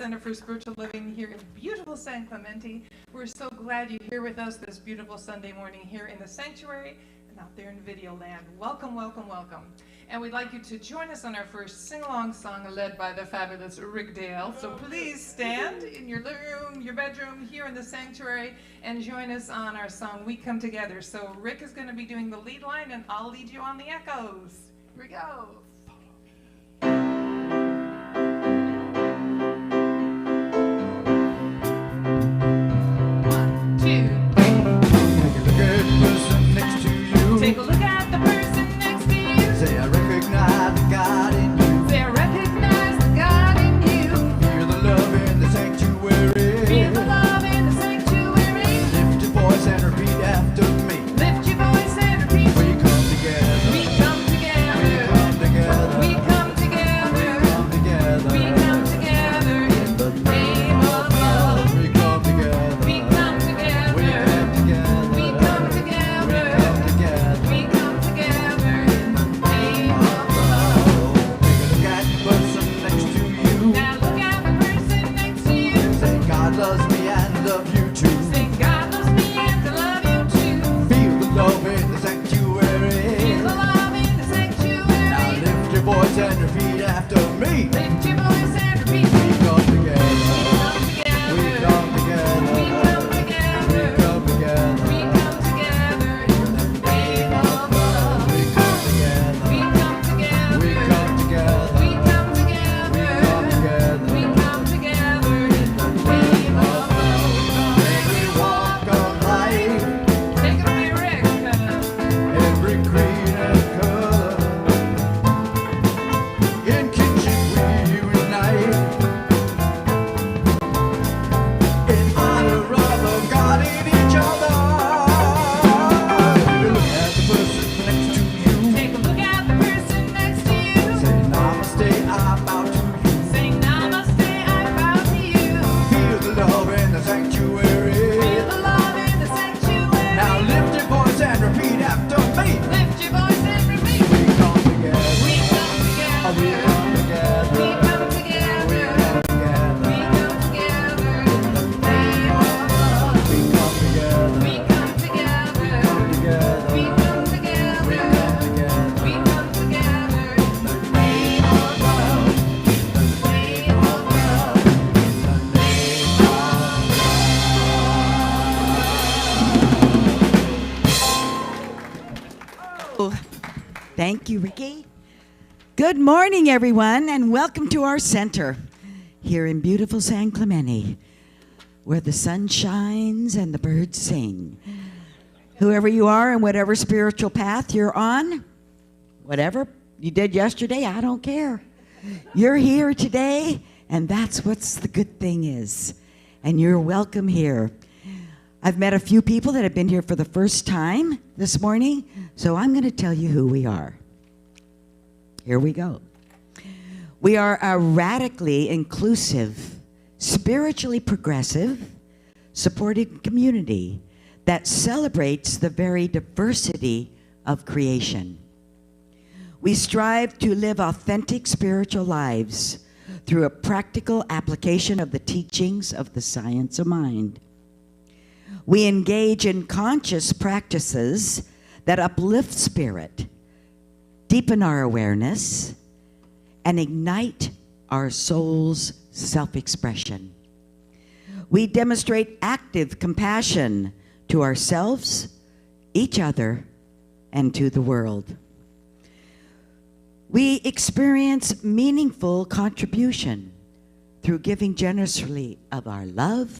Center for Spiritual Living here in beautiful San Clemente. We're so glad you're here with us this beautiful Sunday morning here in the sanctuary and out there in video land. Welcome, welcome, welcome. And we'd like you to join us on our first sing-along song led by the fabulous Rick Dale. So please stand in your living room, your bedroom, here in the sanctuary, and join us on our song, We Come Together. So Rick is going to be doing the lead line, and I'll lead you on the echoes. Here we go. Take a look at the person next to you. Say, I recognize the God in you. Say, I recognize the God in you. Feel the love in the sanctuary. Feel the love in the sanctuary. Lift your voice and repeat after me. Lift your voice and repeat. We come together. We come together. We come together. We come together. We come together. We come together in the name of love. We come together. We come together. We come together. We come together. We come together in the name of love. Take a look at the person next to you. Now look at the person next to you. Say, God loves me and love you too. Say, God loves me and I love you too. Feel the love in the sanctuary. Feel the love in the sanctuary. Now lift your voice and repeat after me. Lift your voice and repeat. We come together. We come together. We come together. We come together. We come together. We come together in the name of love. We come together. We come together. We come together. We come together. We come together. We come together in the name of love. Every walk of life, Take it away, Rick. every creed and color. In kinship we unite. In honor of the God in each other. Look at the person next to you. Take a look at the person next to you. Say namaste, I bow to you. Say namaste, I bow to you. Feel the love in the sanctuary. Feel the love in the sanctuary. Now lift your voice and repeat after me. Lift your voice and repeat. We come together. We come together. We come together. We come together. We come together in the name of love. We come together. We come together. Together. We come together. We come together. We come together in the name of love. In the name of love. In the name of love. Thank you, Ricky. Good morning, everyone, and welcome to our center here in beautiful San Clemente, where the sun shines and the birds sing. Whoever you are and whatever spiritual path you're on, whatever you did yesterday, I don't care. You're here today, and that's what's the good thing is. And you're welcome here. I've met a few people that have been here for the first time this morning, so I'm going to tell you who we are. Here we go. We are a radically inclusive, spiritually progressive, supportive community that celebrates the very diversity of creation. We strive to live authentic spiritual lives through a practical application of the teachings of the science of mind. We engage in conscious practices that uplift spirit, deepen our awareness, and ignite our soul's self-expression. We demonstrate active compassion to ourselves, each other, and to the world. We experience meaningful contribution through giving generously of our love,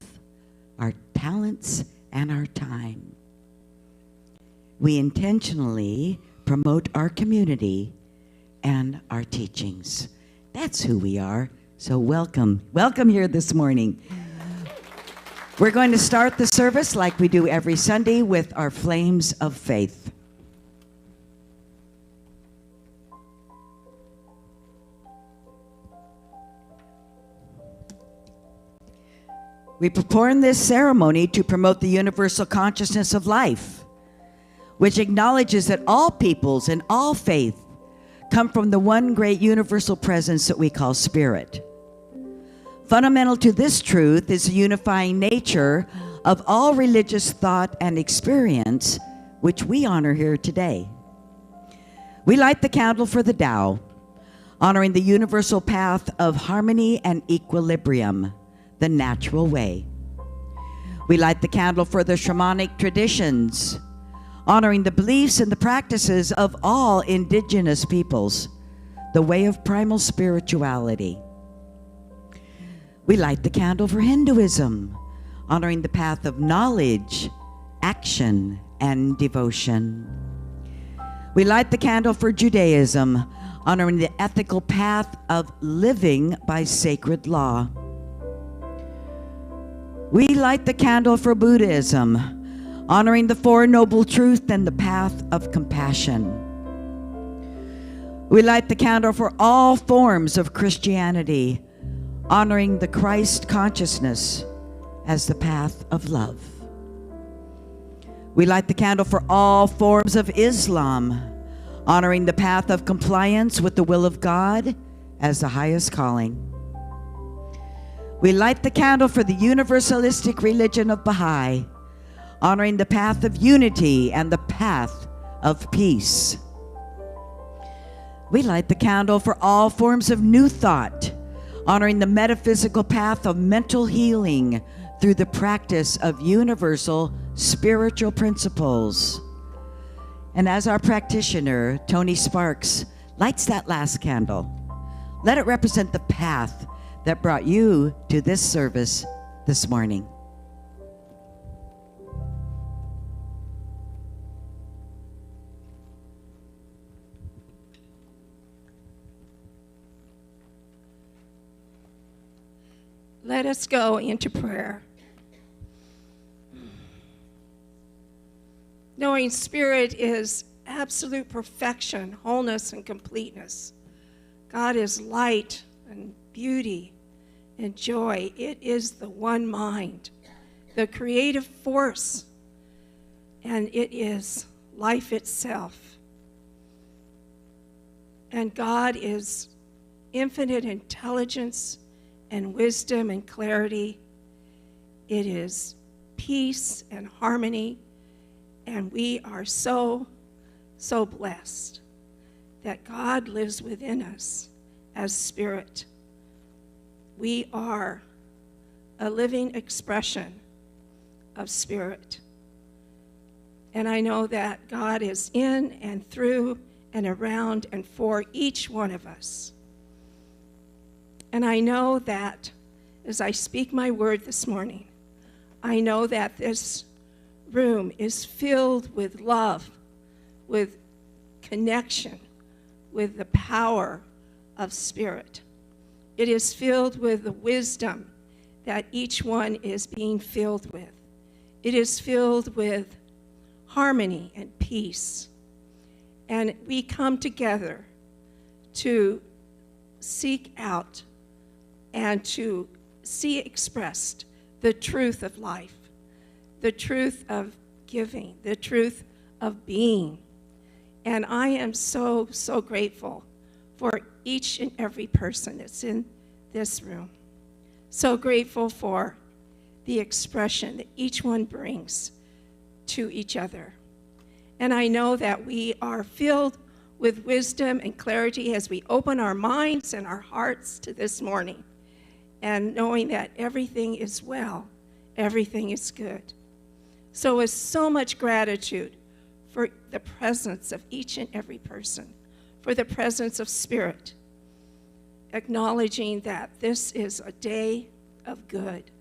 our talents, and our time. We intentionally promote our community and our teachings. That's who we are. So welcome. Welcome here this morning. We're going to start the service like we do every Sunday with our flames of faith. We perform this ceremony to promote the universal consciousness of life, which acknowledges that all peoples and all faith come from the one great universal presence that we call spirit. Fundamental to this truth is the unifying nature of all religious thought and experience, which we honor here today. We light the candle for the Tao, honoring the universal path of harmony and equilibrium, the natural way. We light the candle for the shamanic traditions, honoring the beliefs and the practices of all indigenous peoples, the way of primal spirituality. We light the candle for Hinduism, honoring the path of knowledge, action, and devotion. We light the candle for Judaism, honoring the ethical path of living by sacred law. We light the candle for Buddhism, honoring the Four Noble Truths and the path of compassion. We light the candle for all forms of Christianity, honoring the Christ consciousness as the path of love. We light the candle for all forms of Islam, honoring the path of compliance with the will of God as the highest calling. We light the candle for the universalistic religion of Baha'i, honoring the path of unity and the path of peace. We light the candle for all forms of New Thought, honoring the metaphysical path of mental healing through the practice of universal spiritual principles. And as our practitioner, Tony Sparks, lights that last candle, let it represent the path that brought you to this service this morning. Let us go into prayer. Knowing Spirit is absolute perfection, wholeness, and completeness. God is light and beauty and joy. It is the one mind, the creative force, and it is life itself. And God is infinite intelligence and wisdom and clarity. It is peace and harmony. And we are so, so blessed that God lives within us as Spirit. We are a living expression of Spirit. And I know that God is in and through and around and for each one of us. And I know that as I speak my word this morning, I know that this room is filled with love, with connection, with the power of Spirit. It is filled with the wisdom that each one is being filled with. It is filled with harmony and peace. And we come together to seek out and to see expressed the truth of life, the truth of giving, the truth of being. And I am so, so grateful for each and every person that's in this room. So grateful for the expression that each one brings to each other. And I know that we are filled with wisdom and clarity as we open our minds and our hearts to this morning, and knowing that everything is well, everything is good. So with so much gratitude for the presence of each and every person, for the presence of Spirit, acknowledging that this is a day of good,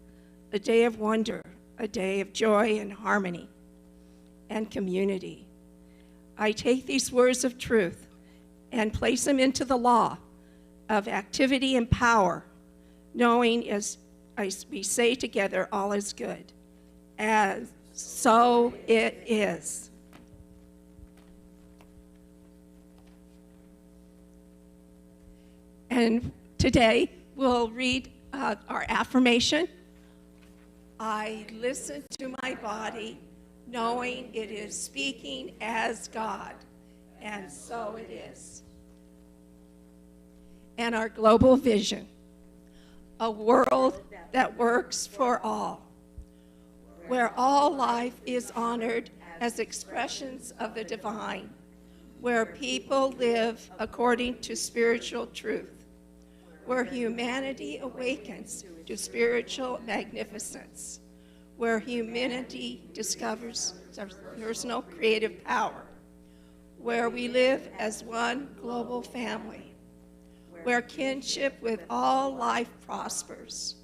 a day of wonder, a day of joy and harmony and community. I take these words of truth and place them into the law of activity and power, knowing as we say together, all is good. As so it is. And today we'll read our affirmation. I listen to my body, knowing it is speaking as God, and so it is. And our global vision. a world that works for all, where all life is honored as expressions of the divine, where people live according to spiritual truth, where humanity awakens to spiritual magnificence, where humanity discovers personal creative power, where we live as one global family, where kinship with all life prospers,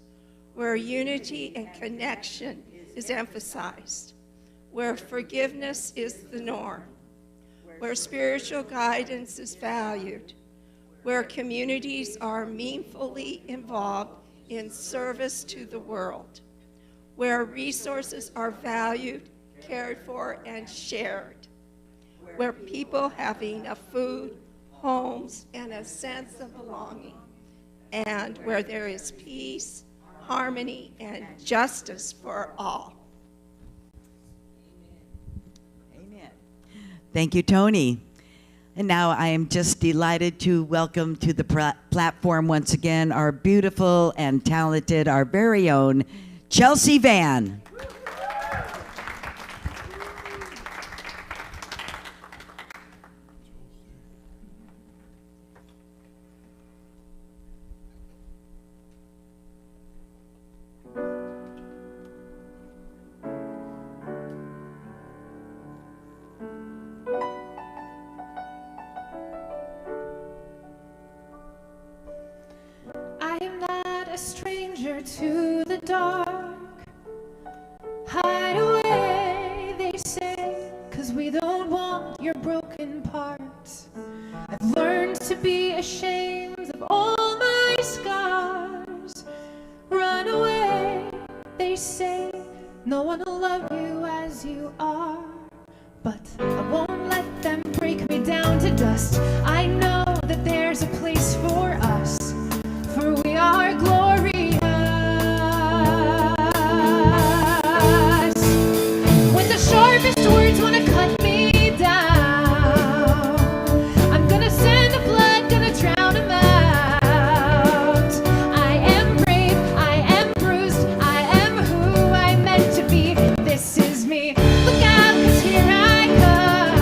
where unity and connection is emphasized, where forgiveness is the norm, where spiritual guidance is valued, where communities are meaningfully involved in service to the world, where resources are valued, cared for, and shared, where people have enough food, homes, and a sense of belonging, and where there is peace, harmony, and justice for all. Amen. Thank you, Tony. And now I am just delighted to welcome to the platform once again our beautiful and talented, our very own Chelsea Van. I am not a stranger to the dark. Hide away, they say, 'cause we don't want your broken parts. I've learned to be ashamed of all my scars. Run away, they say, no one will love you as you are. But I won't let them break me down to dust. I know that there's a place for us, for we are glorious. When the sharpest words want to cut me down, I'm gonna send the blood, gonna drown them out. I am brave, I am bruised, I am who I'm meant to be. This is me. Look out, 'cause here I come,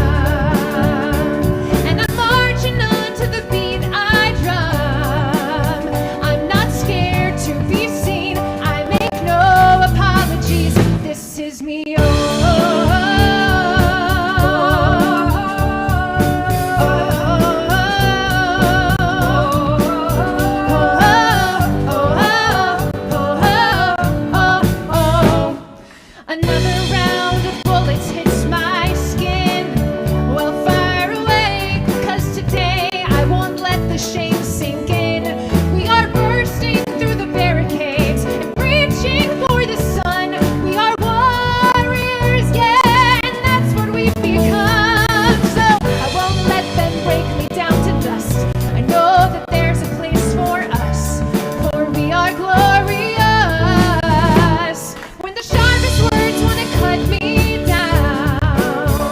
and I'm marching on to the beat I drum. I'm not scared to be seen, I make no apologies. This is me. Another round of bullets hits my skin. Well, fire away, 'cause today I won't let the shame sink in. We are bursting through the barricades and reaching for the sun. We are warriors, yeah, and that's what we've become. So I won't let them break me down to dust. I know that there's a place for us, for we are glorious. When the sharpest words want to cut me down,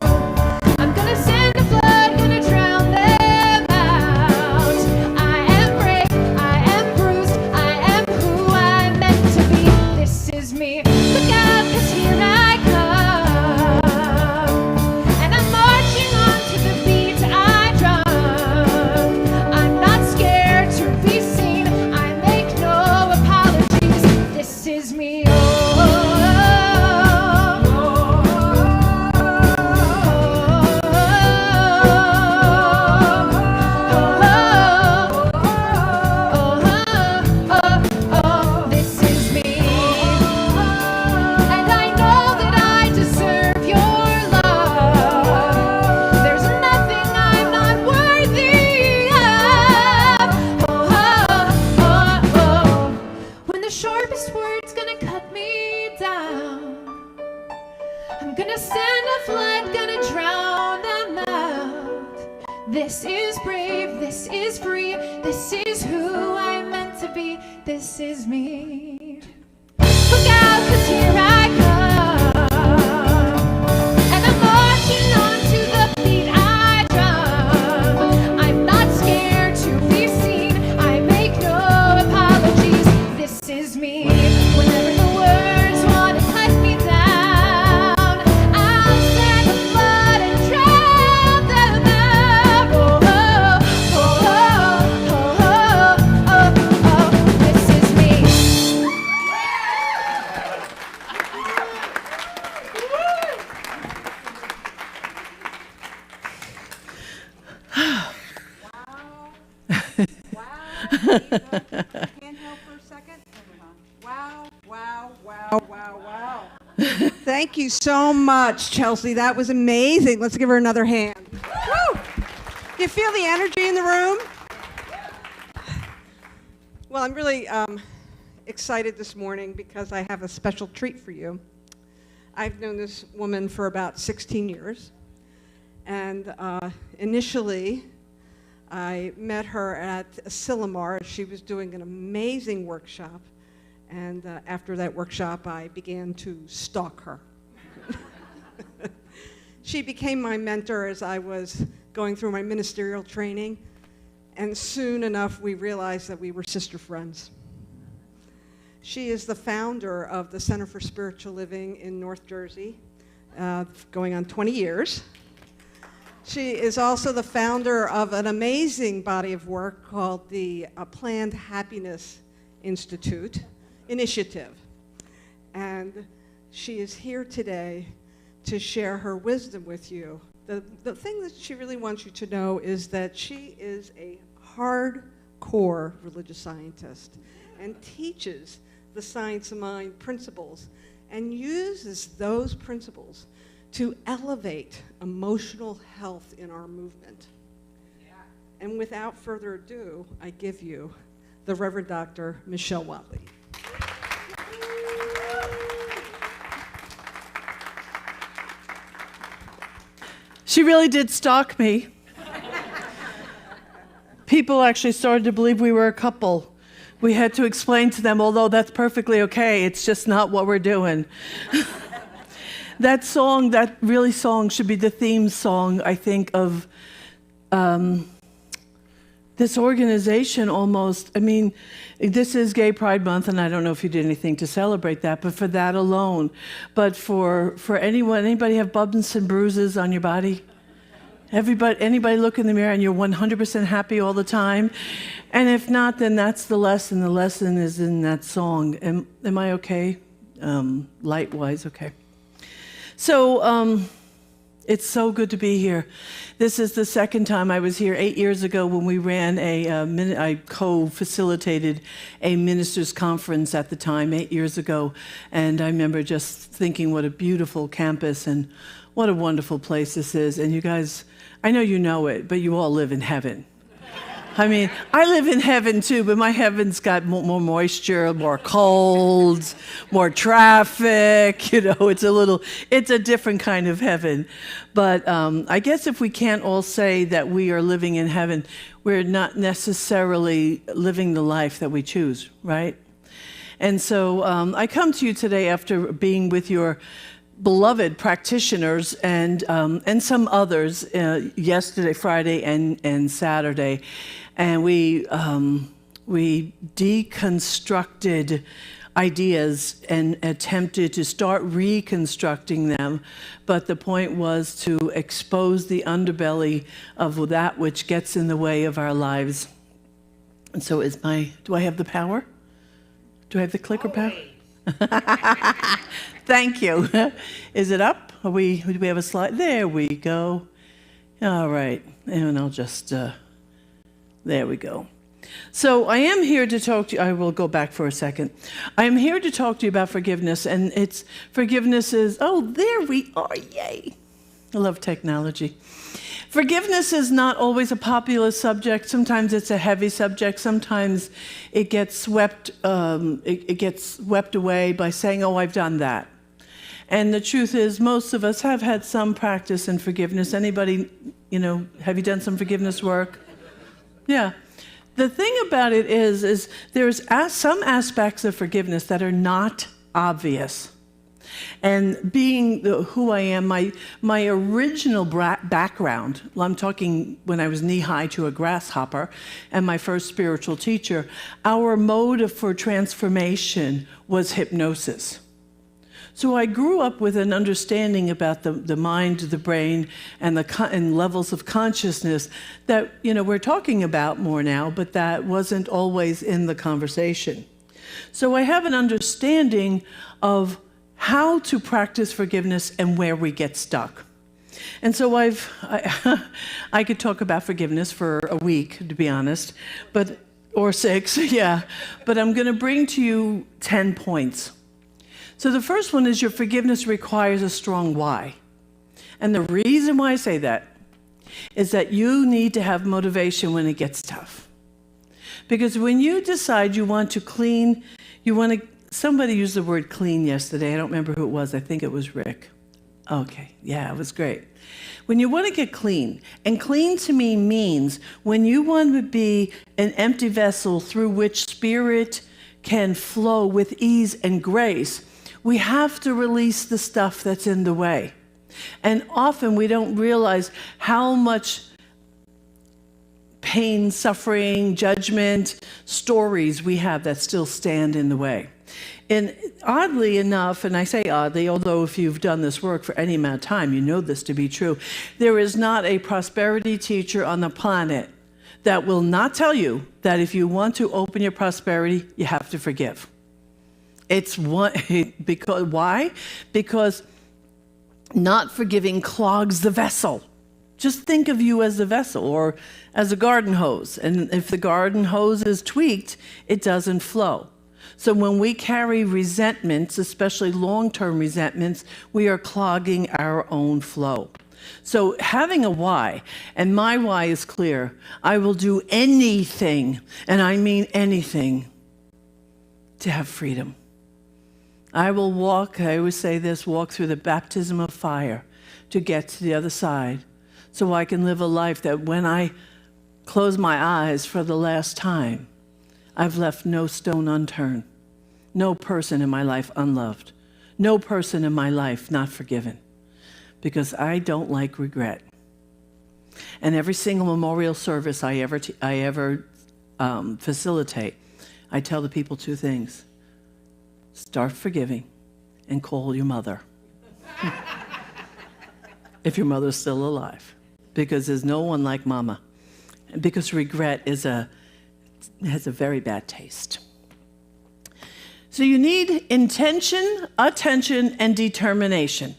I'm gonna send the blood, gonna drown them out. I am brave, I am bruised, I am who I'm meant to be. This is me. Look out, 'cause here I come, and I'm marching on to the beat I drum. I'm not scared to be seen, I make no apologies. This is me. This is me, and I know that I deserve your love. There's nothing I'm not worthy of. When the sharpest word's gonna cut me down, I'm gonna send a flood, gonna drown them out. This is brave, this is free, this is who I'm meant to be. This is me. Look out, 'cause here I come, and I'm marching on to the beat I drum. I'm not scared to be seen, I make no apologies. This Handheld for a second? Wow, wow, wow, wow, wow. Thank you so much, Chelsea. That was amazing. Let's give her another hand. Woo! You feel the energy in the room? Well, I'm really excited this morning because I have a special treat for you. I've known this woman for about 16 years. And initially, I met her at Asilomar. She was doing an amazing workshop. And after that workshop, I began to stalk her. She became my mentor as I was going through my ministerial training. And soon enough, we realized that we were sister friends. She is the founder of the Center for Spiritual Living in North Jersey, going on 20 years. She is also the founder of an amazing body of work called the Planned Happiness Initiative. And she is here today to share her wisdom with you. The thing that she really wants you to know is that she is a hardcore religious scientist and teaches the science of mind principles and uses those principles to elevate emotional health in our movement. Yeah. And without further ado, I give you the Reverend Dr. Michelle Watley. She really did stalk me. People actually started to believe we were a couple. We had to explain to them, although that's perfectly okay, it's just not what we're doing. That song should be the theme song, I think, of this organization almost. I mean, this is Gay Pride Month, and I don't know if you did anything to celebrate that, but for that alone. But for anybody have bumps and bruises on your body? Anybody look in the mirror and you're 100% happy all the time? And if not, then that's the lesson. The lesson is in that song. Am I okay? Light-wise, okay. So it's so good to be here. This is the second time I was here 8 years ago when we ran I co-facilitated a ministers' conference at the time, 8 years ago. And I remember just thinking what a beautiful campus and what a wonderful place this is. And you guys, I know you know it, but you all live in heaven. I mean, I live in heaven too, but my heaven's got more moisture, more cold, more traffic, it's a different kind of heaven. But I guess if we can't all say that we are living in heaven, we're not necessarily living the life that we choose, right? And so I come to you today after being with your beloved practitioners and some others yesterday, Friday, and Saturday, and we deconstructed ideas and attempted to start reconstructing them, but the point was to expose the underbelly of that which gets in the way of our lives. And so do I have the power? Do I have the clicker power? Thank you. Is it up? Do we have a slide? There we go. All right. And I'll just, there we go. So I am here to talk to you. I will go back for a second. I am here to talk to you about forgiveness. And forgiveness is, there we are. Yay. I love technology. Forgiveness is not always a popular subject. Sometimes it's a heavy subject. Sometimes it gets swept away by saying, I've done that. And the truth is, most of us have had some practice in forgiveness. Anybody, have you done some forgiveness work? Yeah. The thing about it is there's some aspects of forgiveness that are not obvious. And being who I am, my original background, I'm talking when I was knee-high to a grasshopper, and my first spiritual teacher, our mode for transformation was hypnosis. So I grew up with an understanding about the mind, the brain, and levels of consciousness that we're talking about more now, but that wasn't always in the conversation. So I have an understanding of how to practice forgiveness and where we get stuck. And so I could talk about forgiveness for a week, to be honest, but Or 6, yeah. But I'm going to bring to you 10 points. So the first one is your forgiveness requires a strong why. And the reason why I say that is that you need to have motivation when it gets tough. Because when you decide you want to clean, somebody used the word clean yesterday. I don't remember who it was. I think it was Rick. Okay, yeah, it was great. When you want to get clean, and clean to me means when you want to be an empty vessel through which spirit can flow with ease and grace, we have to release the stuff that's in the way. And often we don't realize how much pain, suffering, judgment, stories we have that still stand in the way. And oddly enough, and I say oddly, although if you've done this work for any amount of time, you know this to be true, there is not a prosperity teacher on the planet that will not tell you that if you want to open your prosperity, you have to forgive. It's one, because why? Because not forgiving clogs the vessel. Just think of you as the vessel or as a garden hose. And if the garden hose is tweaked, it doesn't flow. So when we carry resentments, especially long-term resentments, we are clogging our own flow. So having a why, and my why is clear. I will do anything, and I mean anything, to have freedom. I will walk, I always say this, walk through the baptism of fire to get to the other side so I can live a life that when I close my eyes for the last time, I've left no stone unturned, no person in my life unloved, no person in my life not forgiven, because I don't like regret. And every single memorial service I ever facilitate, I tell the people 2 things. Start forgiving and call your mother. If your mother's still alive. Because there's no one like mama. Because regret has a very bad taste. So you need intention, attention, and determination.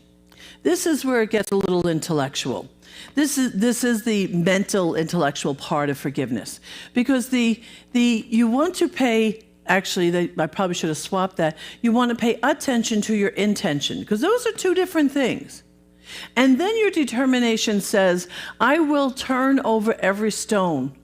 This is where it gets a little intellectual. This is the mental, intellectual part of forgiveness. Because you want to pay, actually, I probably should have swapped that. You want to pay attention to your intention, because those are 2 different things. And then your determination says, I will turn over every stone.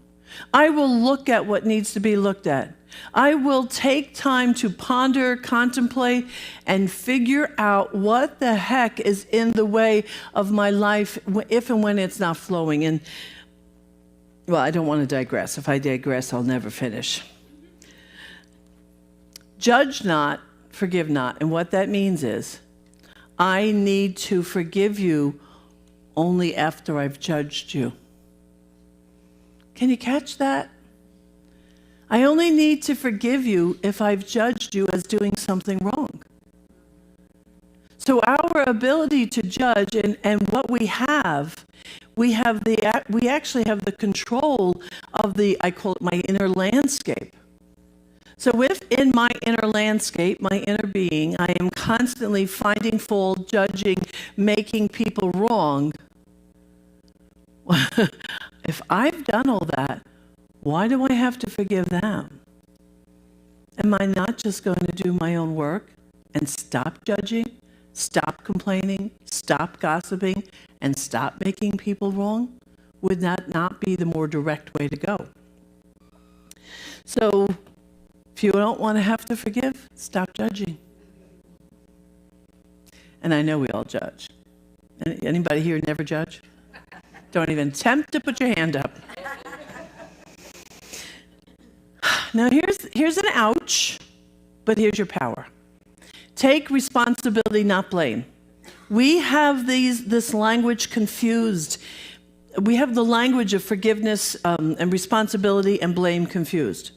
I will look at what needs to be looked at. I will take time to ponder, contemplate, and figure out what the heck is in the way of my life if and when it's not flowing. And, well, I don't want to digress. If I digress, I'll never finish. Judge not, forgive not. And what that means is, I need to forgive you only after I've judged you. Can you catch that? I only need to forgive you if I've judged you as doing something wrong. So our ability to judge and what we actually have the control of I call it my inner landscape. So if in my inner landscape, my inner being, I am constantly finding fault, judging, making people wrong, if I've done all that, why do I have to forgive them? Am I not just going to do my own work and stop judging, stop complaining, stop gossiping, and stop making people wrong? Would that not be the more direct way to go? So, if you don't want to have to forgive, stop judging. And I know we all judge. Anybody here never judge? Don't even attempt to put your hand up. Now here's an ouch, but here's your power. Take responsibility, not blame. We have this language confused. We have the language of forgiveness and responsibility and blame confused.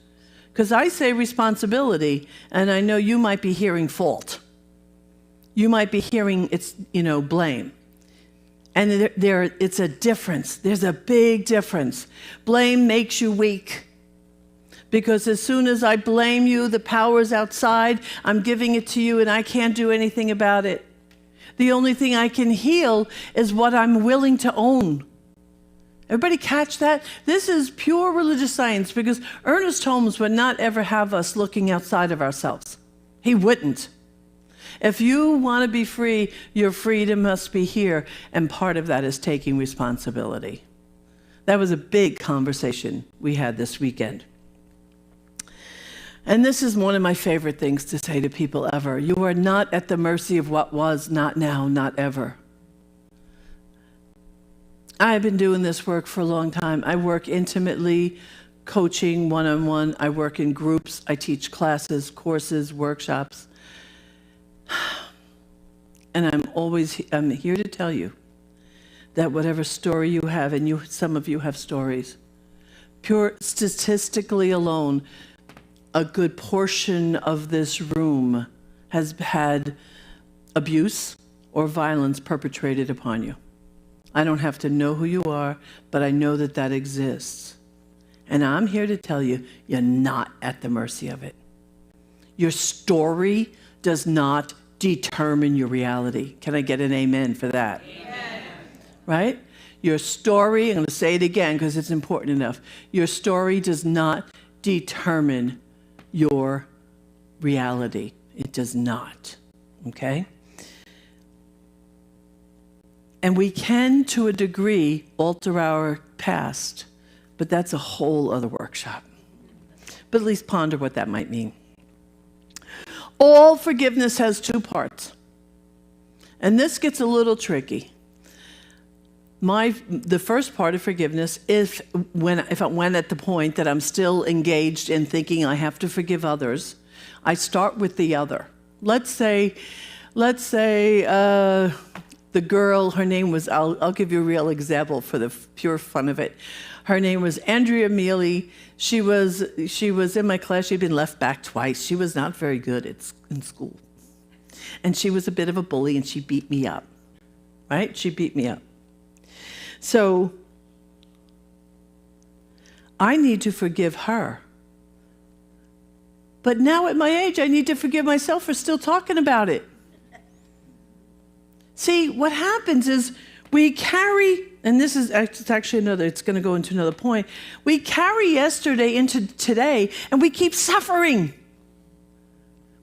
Because I say responsibility, and I know you might be hearing fault. You might be hearing blame. And it's a difference. There's a big difference. Blame makes you weak. Because as soon as I blame you, the power's outside, I'm giving it to you, and I can't do anything about it. The only thing I can heal is what I'm willing to own. Everybody catch that? This is pure religious science, because Ernest Holmes would not ever have us looking outside of ourselves. He wouldn't. If you want to be free, your freedom must be here, and part of that is taking responsibility. That was a big conversation we had this weekend. And this is one of my favorite things to say to people ever. You are not at the mercy of what was, not now, not ever. I've been doing this work for a long time. I work intimately, coaching one-on-one. I work in groups. I teach classes, courses, workshops. And I'm here to tell you that whatever story you have, and some of you have stories, pure statistically alone, a good portion of this room has had abuse or violence perpetrated upon you. I don't have to know who you are, but I know that that exists. And I'm here to tell you, you're not at the mercy of it. Your story does not determine your reality. Can I get an amen for that? Amen. Right? Your story, I'm going to say it again because it's important enough. Your story does not determine your reality. It does not. Okay? And we can, to a degree, alter our past, but that's a whole other workshop. But at least ponder what that might mean. All forgiveness has two parts. And this gets a little tricky. The first part of forgiveness is if I went at the point that I'm still engaged in thinking I have to forgive others, I start with the other. Let's say the girl, her name was, I'll give you a real example for the pure fun of it. Her name was Andrea Mealy. She was in my class. She'd been left back twice. She was not very good in school. And she was a bit of a bully, and she beat me up, right? She beat me up. So I need to forgive her. But now at my age, I need to forgive myself for still talking about it. See, what happens is we carry, and this is actually it's going to go into another point. We carry yesterday into today, and we keep suffering.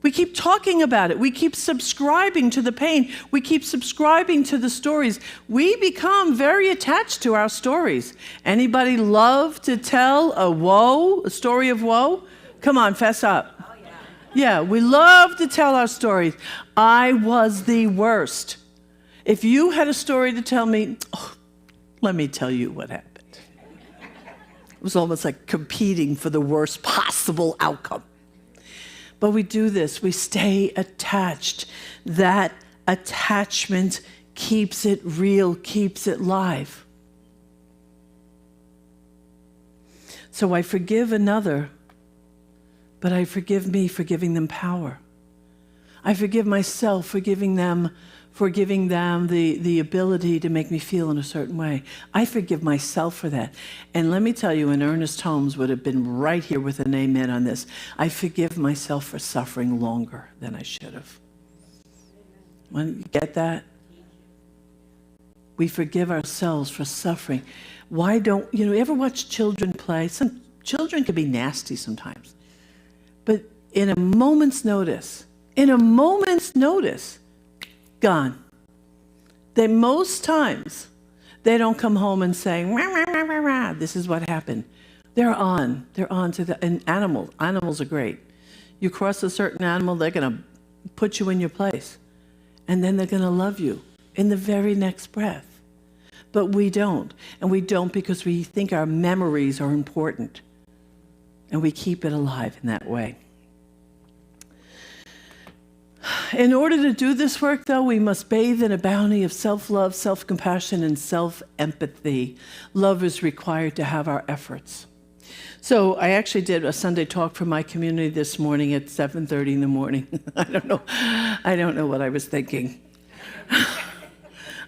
We keep talking about it. We keep subscribing to the pain. We keep subscribing to the stories. We become very attached to our stories. Anybody love to tell a story of woe? Come on, fess up. Oh, yeah, we love to tell our stories. I was the worst. If you had a story to tell me, let me tell you what happened. It was almost like competing for the worst possible outcome. But we do this. We stay attached. That attachment keeps it real, keeps it live. So I forgive another, but I forgive me for giving them power. I forgive myself for giving them the ability to make me feel in a certain way. I forgive myself for that. And let me tell you, and Ernest Holmes would have been right here with an amen on this, I forgive myself for suffering longer than I should have. You get that? We forgive ourselves for suffering. Why don't, you ever watch children play? Some children can be nasty sometimes. But in a moment's notice, gone. Most times, they don't come home and saying, rah, rah, rah, rah, rah. This is what happened. They're on to and animals are great. You cross a certain animal, they're going to put you in your place. And then they're going to love you in the very next breath. But we don't. And we don't because we think our memories are important. And we keep it alive in that way. In order to do this work, though, we must bathe in a bounty of self-love, self-compassion, and self-empathy. Love is required to have our efforts. So I actually did a Sunday talk for my community this morning at 7:30 in the morning. I don't know what I was thinking.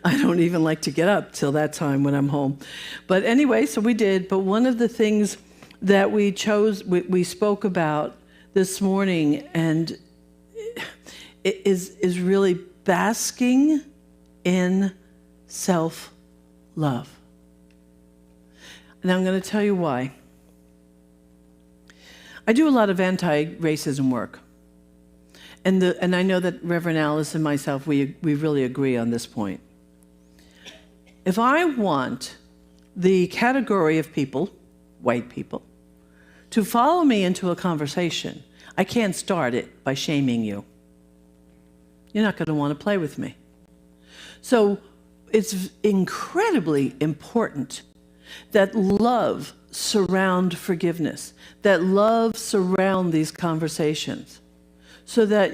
I don't even like to get up till that time when I'm home. But anyway, so we did. But one of the things that we spoke about this morning, and is really basking in self-love. And I'm going to tell you why. I do a lot of anti-racism work. And I know that Reverend Alice and myself, we really agree on this point. If I want the category of people, white people, to follow me into a conversation, I can't start it by shaming you. You're not going to want to play with me. So it's incredibly important that love surround forgiveness, that love surround these conversations, so that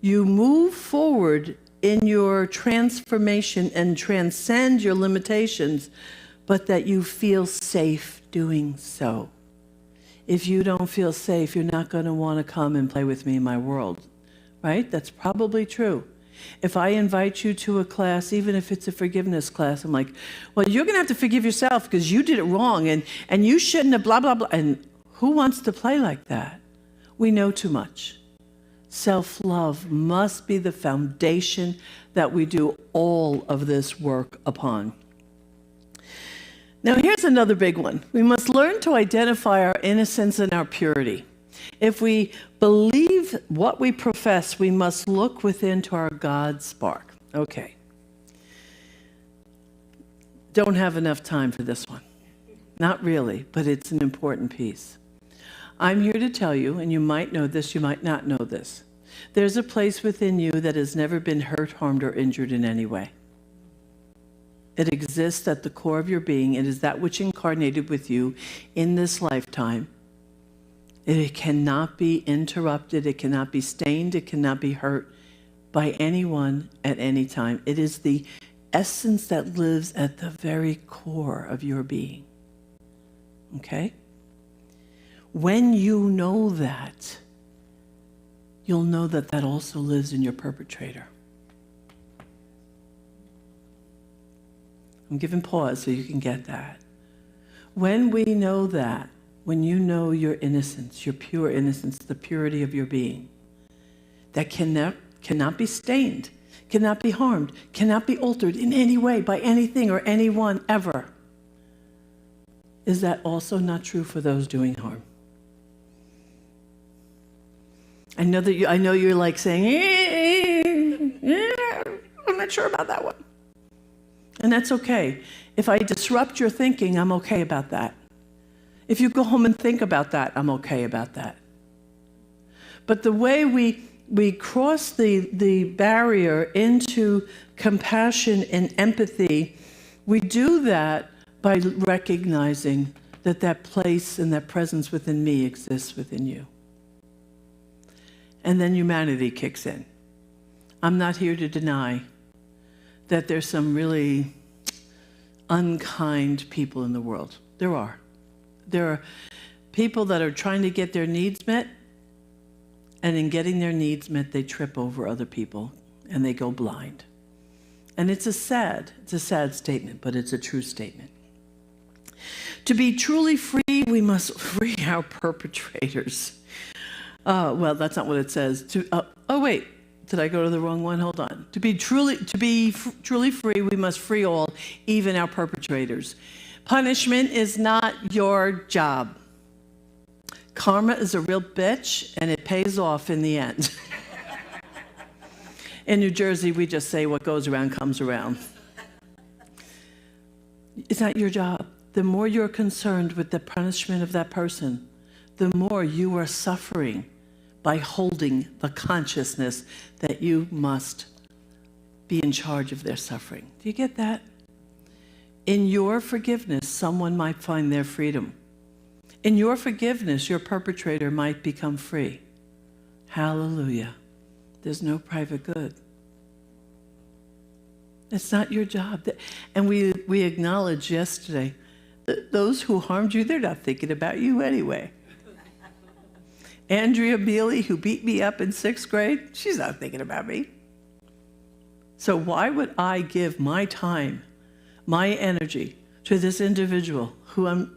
you move forward in your transformation and transcend your limitations, but that you feel safe doing so. If you don't feel safe, you're not going to want to come and play with me in my world, right? That's probably true. If I invite you to a class, even if it's a forgiveness class, I'm like, well, you're going to have to forgive yourself because you did it wrong and you shouldn't have blah, blah, blah. And who wants to play like that? We know too much. Self-love must be the foundation that we do all of this work upon. Now, here's another big one. We must learn to identify our innocence and our purity. If we believe what we profess, we must look within to our God spark. Okay. Don't have enough time for this one. Not really, but it's an important piece. I'm here to tell you, and you might know this, you might not know this. There's a place within you that has never been hurt, harmed, or injured in any way. It exists at the core of your being. It is that which incarnated with you in this lifetime. It cannot be interrupted. It cannot be stained. It cannot be hurt by anyone at any time. It is the essence that lives at the very core of your being. Okay? When you know that, you'll know that that also lives in your perpetrator. I'm giving pause so you can get that. When we know that, when you know your innocence, your pure innocence, the purity of your being, that cannot be stained, cannot be harmed, cannot be altered in any way by anything or anyone ever. Is that also not true for those doing harm? I know you're like saying, I'm not sure about that one. And that's okay. If I disrupt your thinking, I'm okay about that. If you go home and think about that, I'm okay about that. But the way we cross the barrier into compassion and empathy, we do that by recognizing that that place and that presence within me exists within you. And then humanity kicks in. I'm not here to deny that there's some really unkind people in the world. There are. There are people that are trying to get their needs met, and in getting their needs met, they trip over other people and they go blind. And it's a sad statement, but it's a true statement. To be truly free, we must free our perpetrators. Well, that's not what it says. Oh, wait. Did I go to the wrong one? Hold on. To be truly free, we must free all, even our perpetrators. Punishment is not your job. Karma is a real bitch, and it pays off in the end. In New Jersey, we just say what goes around comes around. It's not your job. The more you're concerned with the punishment of that person, the more you are suffering by holding the consciousness that you must be in charge of their suffering. Do you get that? In your forgiveness, someone might find their freedom. In your forgiveness, your perpetrator might become free. Hallelujah. There's no private good. It's not your job. And we acknowledged yesterday that those who harmed you, they're not thinking about you anyway. Andrea Mealy, who beat me up in 6th grade, she's not thinking about me. So why would I give my time, my energy to this individual who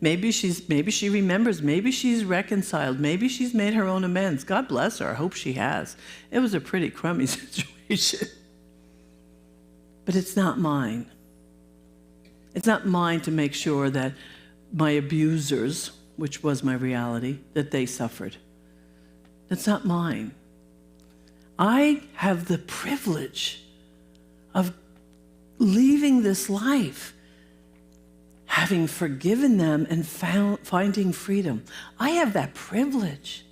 maybe she remembers, maybe she's reconciled, maybe she's made her own amends. God bless her. I hope she has. It was a pretty crummy situation. But it's not mine. It's not mine to make sure that my abusers, which was my reality, that they suffered. That's not mine. I have the privilege of leaving this life, having forgiven them and finding freedom. I have that privilege.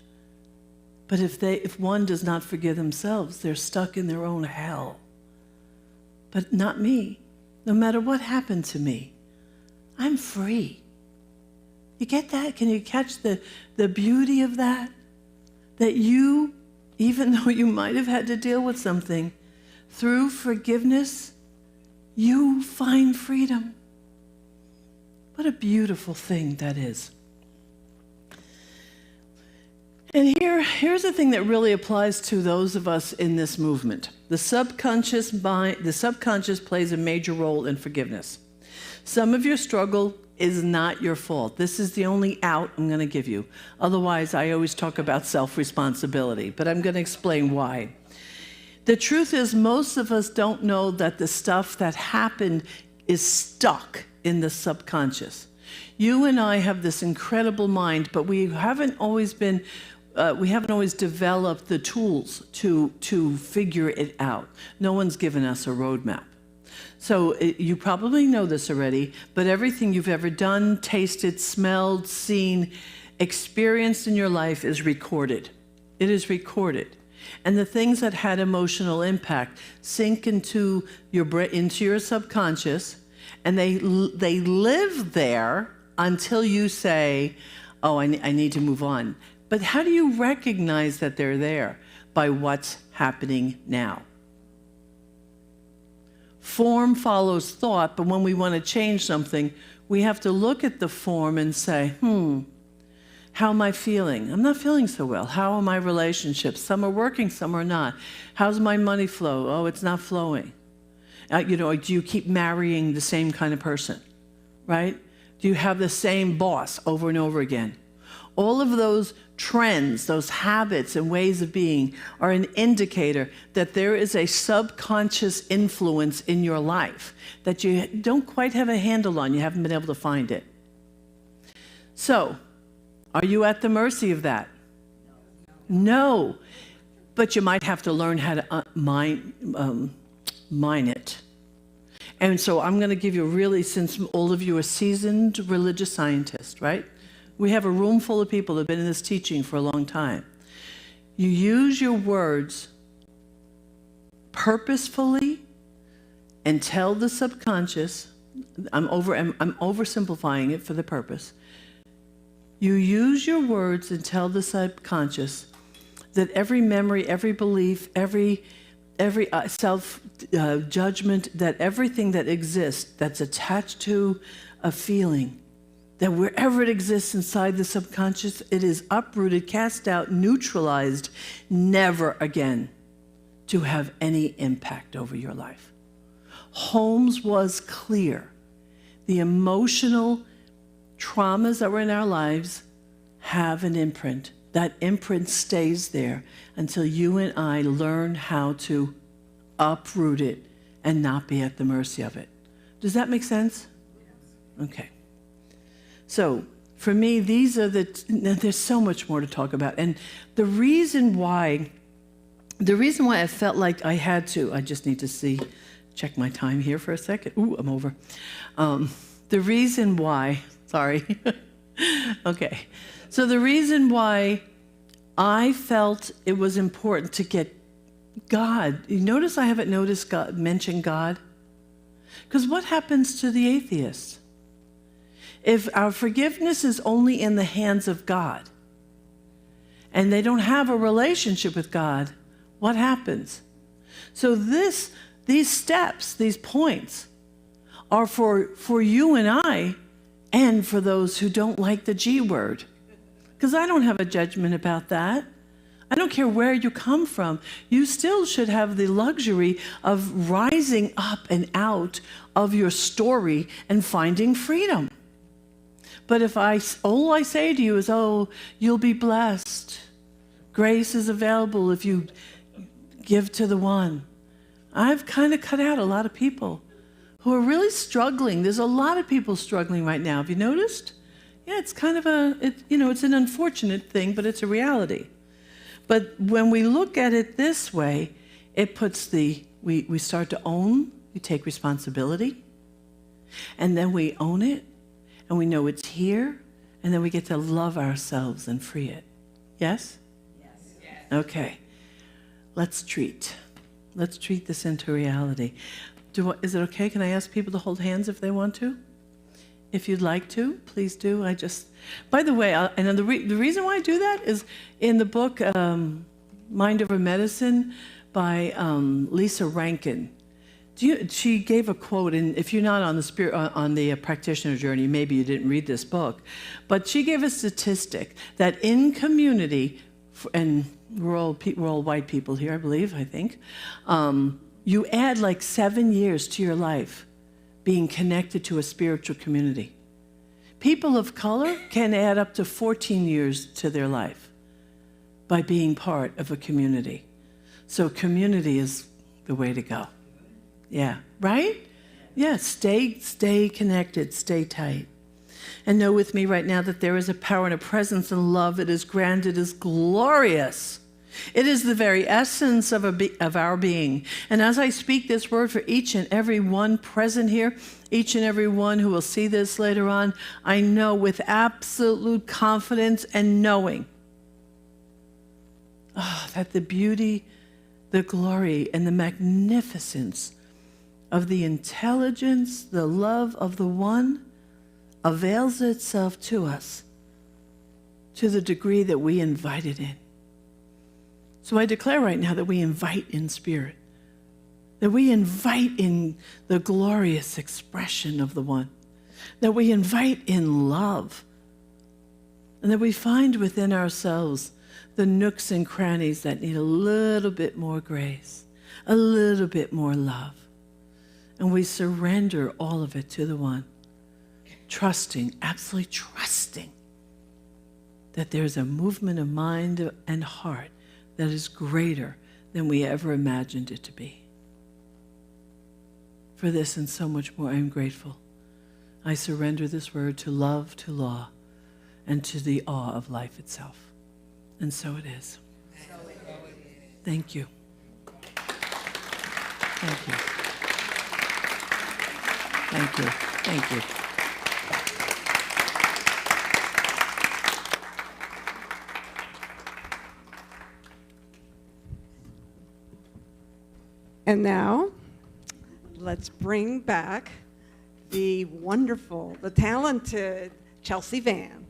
But if one does not forgive themselves, they're stuck in their own hell. But not me. No matter what happened to me, I'm free. You get that? Can you catch the beauty of that? That you, even though you might have had to deal with something, through forgiveness, you find freedom. What a beautiful thing that is. And here's the thing that really applies to those of us in this movement. The subconscious plays a major role in forgiveness. Some of your struggle is not your fault. This is the only out I'm going to give you. Otherwise, I always talk about self-responsibility, but I'm going to explain why. The truth is, most of us don't know that the stuff that happened is stuck in the subconscious. You and I have this incredible mind, but we haven't always developed the tools to figure it out. No one's given us a roadmap. So you probably know this already, but everything you've ever done, tasted, smelled, seen, experienced in your life is recorded. It is recorded. And the things that had emotional impact sink into your subconscious, and they live there until you say, oh, I need to move on. But how do you recognize that they're there? By what's happening now. Form follows thought, but when we want to change something, we have to look at the form and say, how am I feeling? I'm not feeling so well. How are my relationships? Some are working, some are not. How's my money flow? Oh, it's not flowing. Do you keep marrying the same kind of person, right? Do you have the same boss over and over again? All of those trends, those habits and ways of being are an indicator that there is a subconscious influence in your life that you don't quite have a handle on. You haven't been able to find it. So, are you at the mercy of that? No. But you might have to learn how to mine it. And so I'm going to give you since all of you are seasoned religious scientists, right? We have a room full of people that have been in this teaching for a long time. You use your words purposefully and tell the subconscious, I'm oversimplifying it for the purpose. You use your words and tell the subconscious that every memory, every belief, every self-judgment, that everything that exists that's attached to a feeling, that wherever it exists inside the subconscious, it is uprooted, cast out, neutralized, never again to have any impact over your life. Holmes was clear. The emotional traumas that were in our lives have an imprint. That imprint stays there until you and I learn how to uproot it and not be at the mercy of it. Does that make sense? Okay. So for me, there's so much more to talk about. And the reason why I felt like I had to, I just need to check my time here for a second. Ooh, I'm over. The reason why, sorry. Okay. So the reason why I felt it was important to get God, you notice I haven't mentioned God? Because what happens to the atheists? If our forgiveness is only in the hands of God, and they don't have a relationship with God, what happens? So these steps, these points, are for you and I, and for those who don't like the G word. Because I don't have a judgment about that. I don't care where you come from. You still should have the luxury of rising up and out of your story and finding freedom. But if all I say to you is, oh, you'll be blessed. Grace is available if you give to the one. I've kind of cut out a lot of people who are really struggling. There's a lot of people struggling right now. Have you noticed? Yeah, it's kind of it's an unfortunate thing, but it's a reality. But when we look at it this way, it puts we start to own, we take responsibility, and then we own it, and we know it's here, and then we get to love ourselves and free it. Yes? Yes. Okay. Let's treat this into reality. Is it okay? Can I ask people to hold hands if they want to? If you'd like to, please do. By the way, and the reason why I do that is in the book Mind Over Medicine by Lisa Rankin. She gave a quote, and if you're not on the practitioner journey, maybe you didn't read this book, but she gave a statistic that in community, and we're all white people here, I think, you add like 7 years to your life being connected to a spiritual community. People of color can add up to 14 years to their life by being part of a community. So community is the way to go. Yeah, right? Yeah, stay connected, stay tight. And know with me right now that there is a power and a presence and love. It is grand, it is glorious. It is the very essence of our being. And as I speak this word for each and every one present here, each and every one who will see this later on, I know with absolute confidence and knowing that the beauty, the glory, and the magnificence of the intelligence, the love of the one avails itself to us to the degree that we invite it in. So I declare right now that we invite in spirit, that we invite in the glorious expression of the one, that we invite in love, and that we find within ourselves the nooks and crannies that need a little bit more grace, a little bit more love. And we surrender all of it to the one, trusting, absolutely trusting that there's a movement of mind and heart that is greater than we ever imagined it to be. For this and so much more, I am grateful. I surrender this word to love, to law, and to the awe of life itself. And so it is. Thank you. Thank you. Thank you. Thank you. And now, let's bring back the wonderful, the talented Chelsea Van.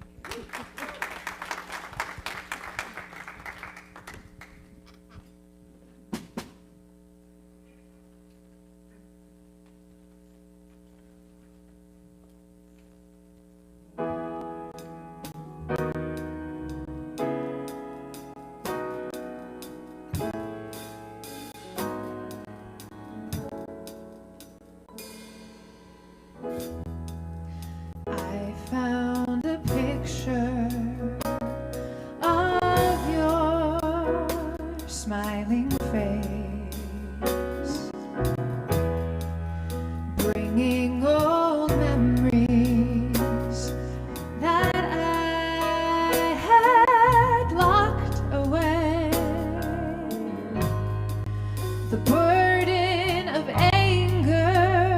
I found a picture of your smiling face, bringing old memories that I had locked away. The burden of anger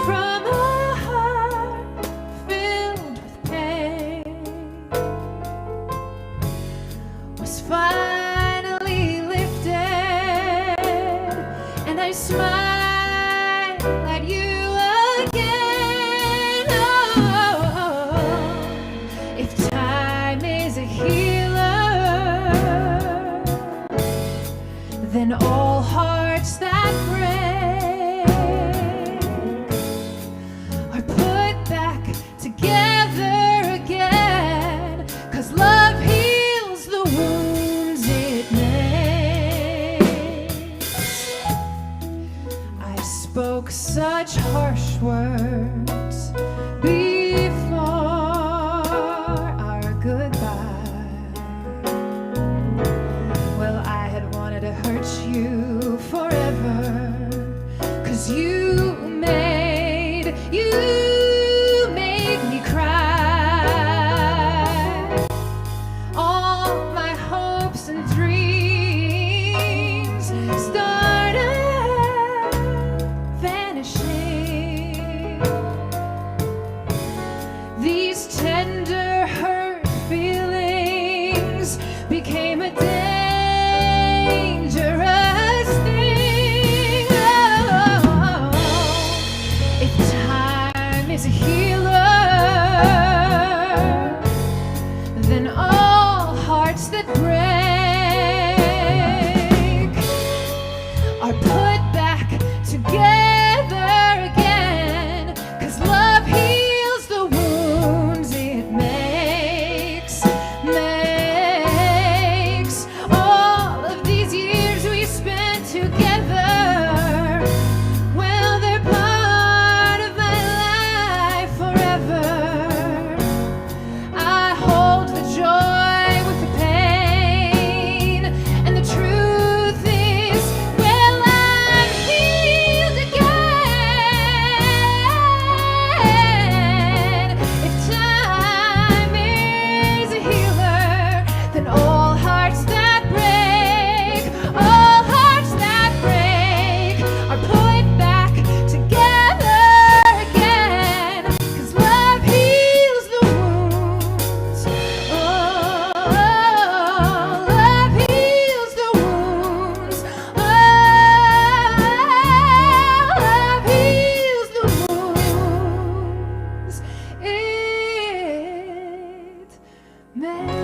from a heart filled with pain was finally lifted, and I smile at you again. Oh, if time is a healer, then all hearts that break are put back together again, 'cause love heals the wounds it makes. I spoke such harsh words before our goodbye. Well, I had wanted to hurt you forever, 'cause you made me cry. is a healer than all hearts that break are put back together again, 'cause love heals the wounds it makes. All of these years we spent together, well, they're part of my life forever. I hold the joy with the pain, and the truth is, well, I'm healed again. If time is a healer, then all hearts that break, all hearts that break are put back together again, 'cause love heals the wounds. Oh, love heals the wounds. Oh, love heals the wounds. It makes.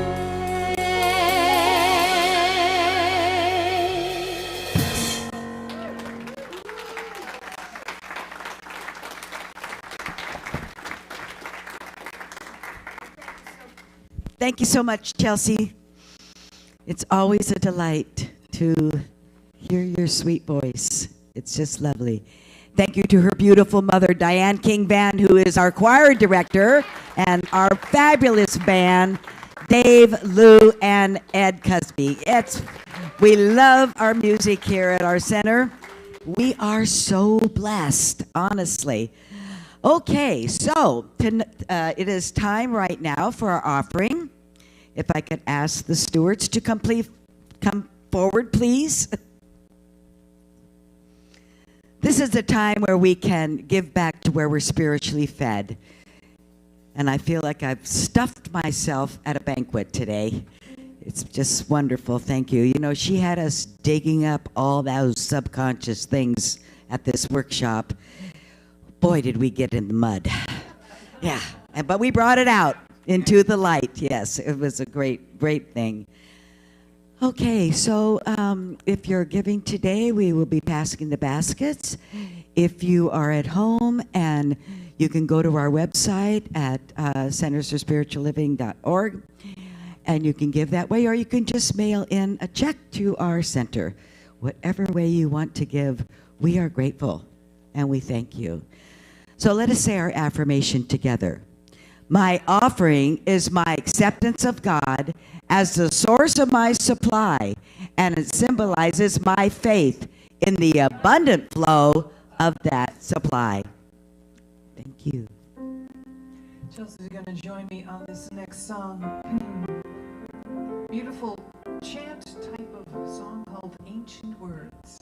Thank you so much, Chelsea. It's always a delight to hear your sweet voice. It's just lovely. Thank you to her beautiful mother, Diane King Band, who is our choir director, and our fabulous band, Dave, Lou, and Ed Cusby. We love our music here at our center. We are so blessed, honestly. Okay, so it is time right now for our offering. If I could ask the stewards to come forward, please. This is the time where we can give back to where we're spiritually fed. And I feel like I've stuffed myself at a banquet today. It's just wonderful. Thank you. You know, she had us digging up all those subconscious things at this workshop. Boy, did we get in the mud. Yeah, but we brought it out into the light. Yes, it was a great, great thing. Okay, so if you're giving today, we will be passing the baskets. If you are at home, and you can go to our website at centersforspiritualliving.org, and you can give that way, or you can just mail in a check to our center. Whatever way you want to give, we are grateful, and we thank you. So let us say our affirmation together. My offering is my acceptance of God as the source of my supply, and it symbolizes my faith in the abundant flow of that supply. Thank you. Chelsea's going to join me on this next song. Beautiful chant type of song called Ancient Words.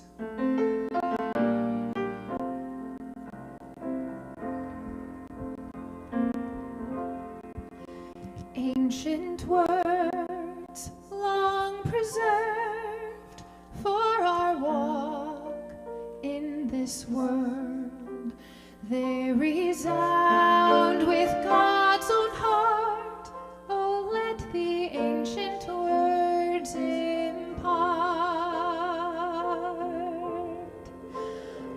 Ancient words, long preserved for our walk in this world, they resound with God's own heart. Oh, let the ancient words impart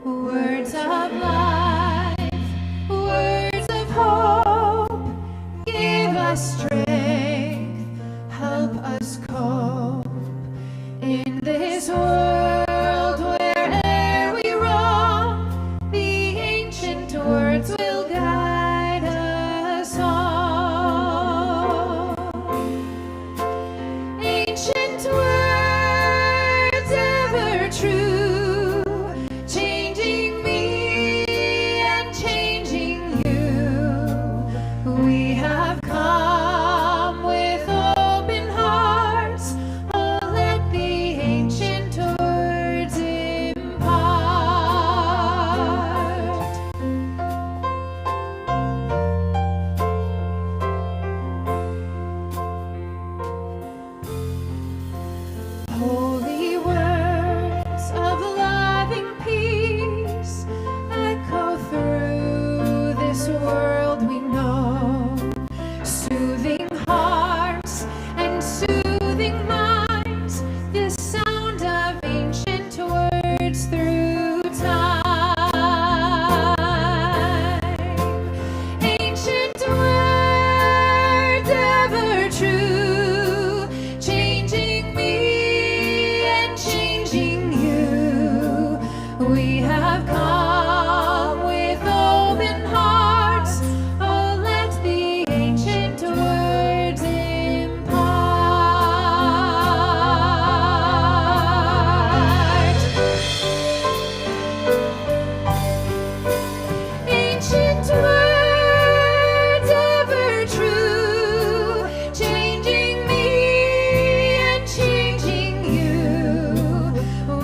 words of life, words of hope. Give us strength, help us cope in this world where'er we roam. The ancient words will guide us ancient words ever true, changing me and changing you.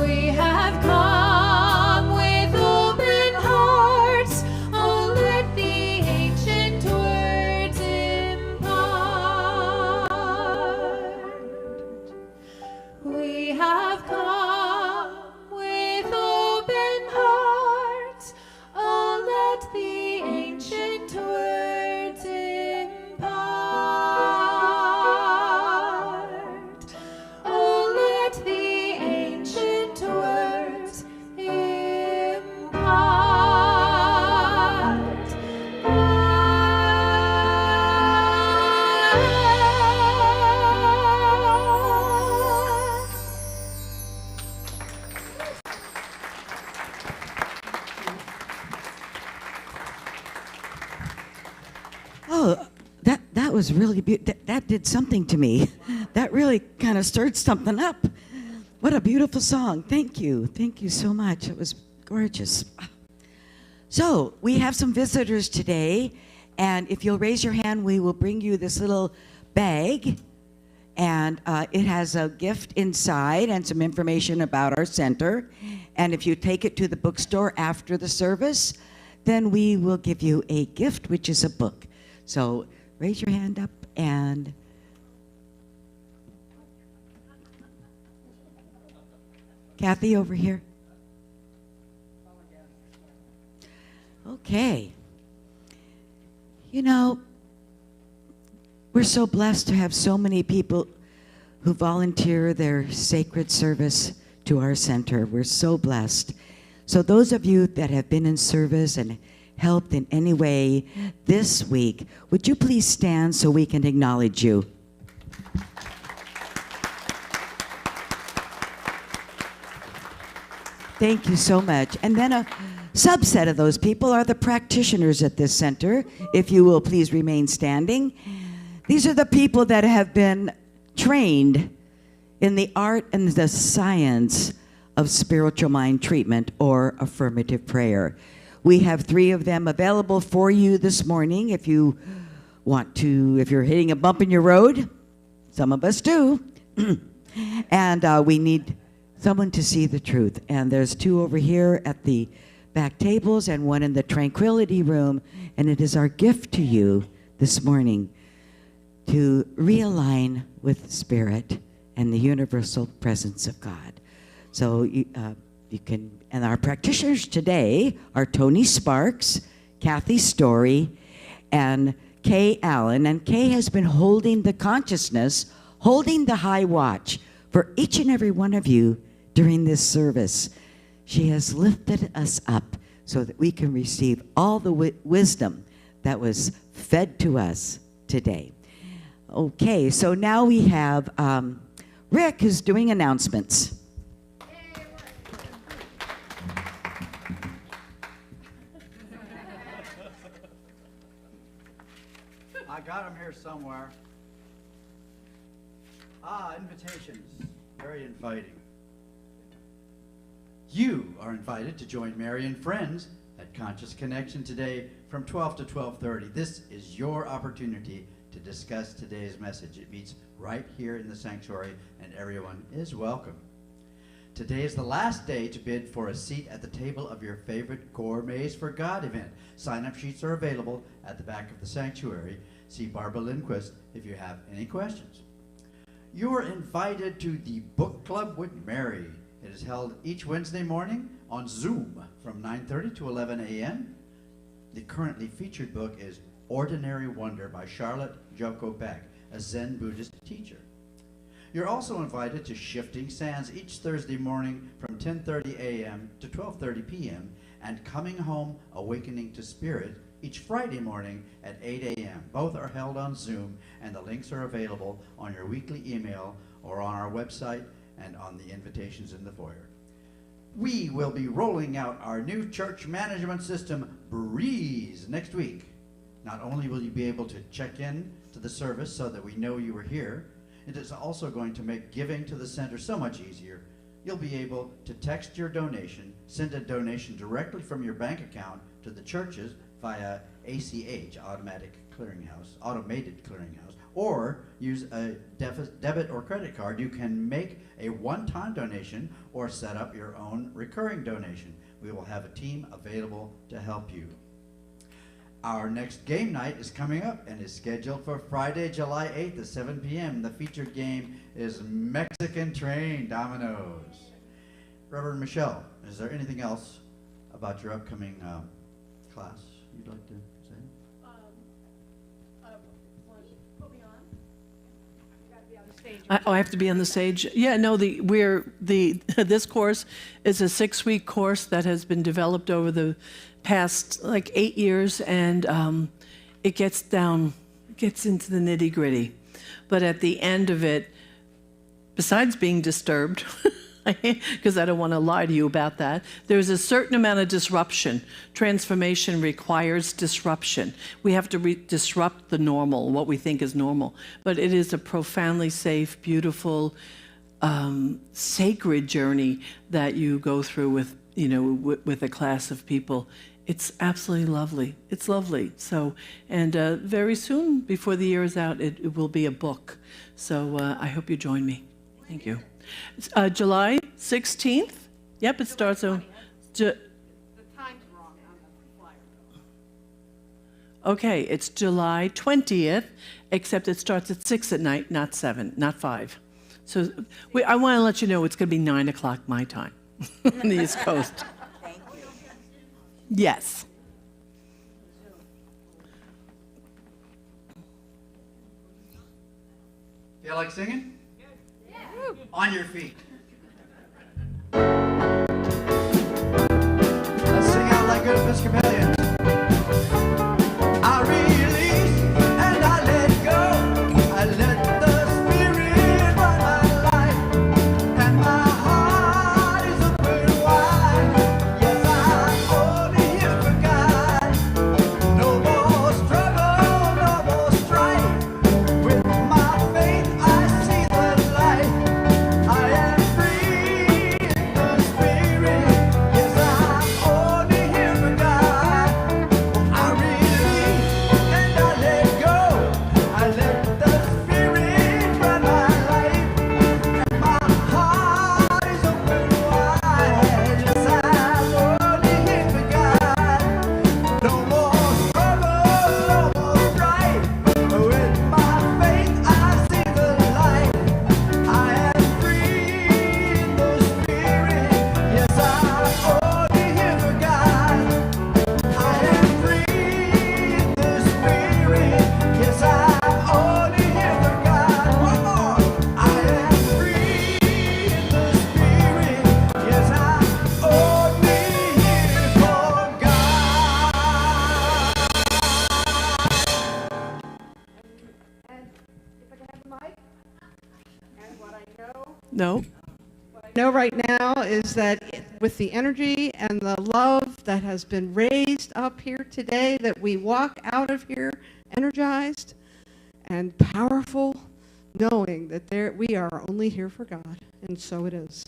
We have come with open hearts. Oh, let the ancient words impart. We have come with open hearts. Oh, let the ancient words impart. Oh, let the ancient words impart. Oh, that was really beautiful. That did something to me. That really kind of stirred something up. What a beautiful song. Thank you. Thank you so much. It was gorgeous. So, we have some visitors today, and if you'll raise your hand, we will bring you this little bag, and it has a gift inside and some information about our center. And if you take it to the bookstore after the service, then we will give you a gift, which is a book. So raise your hand up and Kathy over here. Okay. You know, we're so blessed to have so many people who volunteer their sacred service to our center. We're so blessed. So those of you that have been in service and helped in any way this week, would you please stand so we can acknowledge you? Thank you so much. And then a subset of those people are the practitioners at this center. If you will please remain standing. These are the people that have been trained in the art and the science of spiritual mind treatment or affirmative prayer. We have 3 of them available for you this morning if you want to, if you're hitting a bump in your road. Some of us do. And we need someone to see the truth. And there's 2 over here at the back tables and 1 in the tranquility room. And it is our gift to you this morning to realign with Spirit and the universal presence of God. So you can, and our practitioners today are Tony Sparks, Kathy Story, and Kay Allen. And Kay has been holding the consciousness, holding the high watch for each and every one of you during this service. She has lifted us up so that we can receive all the wisdom that was fed to us today. Okay, so now we have Rick who's doing announcements. I got them here somewhere. Invitations. Very inviting. You are invited to join Mary and friends at Conscious Connection today from 12 to 12:30. This is your opportunity to discuss today's message. It meets right here in the sanctuary, and everyone is welcome. Today is the last day to bid for a seat at the table of your favorite Gourmets for God event. Sign-up sheets are available at the back of the sanctuary. See Barbara Lindquist if you have any questions. You are invited to the Book Club with Mary. It is held each Wednesday morning on Zoom from 9:30 to 11 a.m. The currently featured book is Ordinary Wonder by Charlotte Joko Beck, a Zen Buddhist teacher. You're also invited to Shifting Sands each Thursday morning from 10:30 a.m. to 12:30 p.m. and Coming Home Awakening to Spirit each Friday morning at 8 a.m. Both are held on Zoom, and the links are available on your weekly email or on our website and on the invitations in the foyer. We will be rolling out our new church management system, Breeze, next week. Not only will you be able to check in to the service so that we know you were here, it is also going to make giving to the center so much easier. You'll be able to text your donation, send a donation directly from your bank account to the church's via ACH, automated clearinghouse, or use a debit or credit card. You can make a one-time donation or set up your own recurring donation. We will have a team available to help you. Our next game night is coming up and is scheduled for Friday, July 8th at 7 p.m. The featured game is Mexican Train Dominoes. Reverend Michelle, is there anything else about your upcoming class you'd like to say? I have to be on the stage. Yeah, no, this course is a 6-week course that has been developed over the past 8 years, and it gets into the nitty gritty. But at the end of it, besides being disturbed, because I don't want to lie to you about that, there's a certain amount of disruption. Transformation requires disruption. We have to disrupt the normal, what we think is normal. But it is a profoundly safe, beautiful, sacred journey that you go through with a class of people. It's absolutely lovely. It's lovely. So, and very soon, before the year is out, it will be a book. So I hope you join me. Thank you. July 16th. Yep, it starts on. The time's wrong on the flyer. Okay, it's July 20th, except it starts at 6 at night, not 7, not 5. So I want to let you know it's going to be 9 o'clock my time on the East Coast. Thank you. Yes. Feel like singing? On your feet. Let's sing out like good Episcopalians. I release and I let go. I let the Spirit run my life, and my heart is open wide. Yes, I'm only here for God. No more struggle, no more strife. With my faith, I see the light. I am free in the Spirit. Yes, I'm only here for God. I release and I let go. I let the Spirit run my life, and my heart is open wide. Yes, I'm only here for God. No more struggle, no more strife. With my faith, I see the light. I am free in the Spirit. Yes, I'm only here for God. I am free in the Spirit. Yes, I'm only here for God. One more. I am free in the Spirit. Yes, I'm only here for God. And if I can have the mic, and what I know. No? Know right now is that with the energy and the love that has been raised up here today, that we walk out of here energized and powerful, knowing that we are only here for God, and so it is.